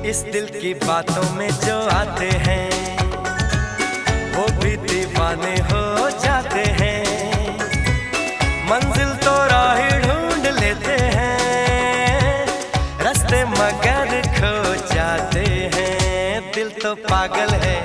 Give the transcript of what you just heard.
इस दिल की बातों में जो आते हैं वो भी दीवाने हो जाते हैं। मंजिल तो राह ढूंढ लेते हैं, रास्ते मगर खो जाते हैं। दिल तो पागल है